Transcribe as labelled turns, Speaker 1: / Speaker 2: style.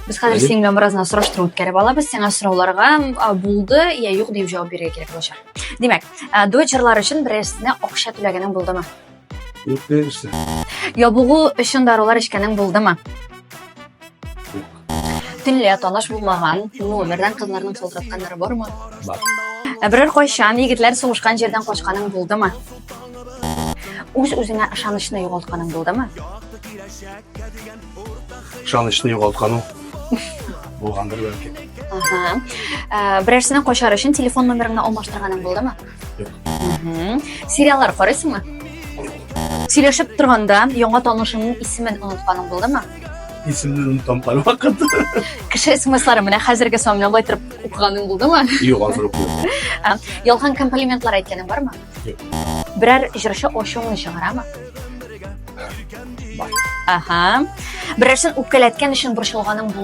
Speaker 1: Biz hozir sening bilan biroz surishtiruv o'tkazib olamiz. Senga so'rovlarga bo'ldi yo yo'q deb javob berishga kerak bo'ladi. Demak, do'chirlar uchun birinchisiga o'xshat ulaganing bo'ldimi?
Speaker 2: Yo'q berishdi.
Speaker 1: Yo bug'u uchun dorilar ichganing bo'ldimi? Tunli tanlash bo'lmagan, nomerdan qizlarning qoldiratganlari bormi?
Speaker 2: Bor.
Speaker 1: Biror qo'shgan yigitlar so'rashgan yerdan qochganing bo'ldimi? O'z-o'zingga ishonishni yo'qotganing bo'ldimi?
Speaker 2: Ishonishni yo'qotganim bo'lgandir balki.
Speaker 1: Aha. Birinchisidan qo'shar uchun telefon nomeringni almashtirganing bo'ldimi?
Speaker 2: Yo'q.
Speaker 1: Seriallar qaraysizmi? Сөйләшеп turganda yangi tanishingning ismini unutganing bo'ldimi?
Speaker 2: Ismini unutam qolib vaqt.
Speaker 1: Kishi ismlari bilan hozirgi sonini o'tirib o'qiganing bo'ldimi?
Speaker 2: Yo'q, hozir o'qiyapman.
Speaker 1: Yolg'on komplimentlar aytganing bormi?
Speaker 2: Yo'q.
Speaker 1: Biror ijrochi o'shingni shigarami?
Speaker 2: Bor.
Speaker 1: Aha. Birorsin o'pkalatgan ishini burishilganing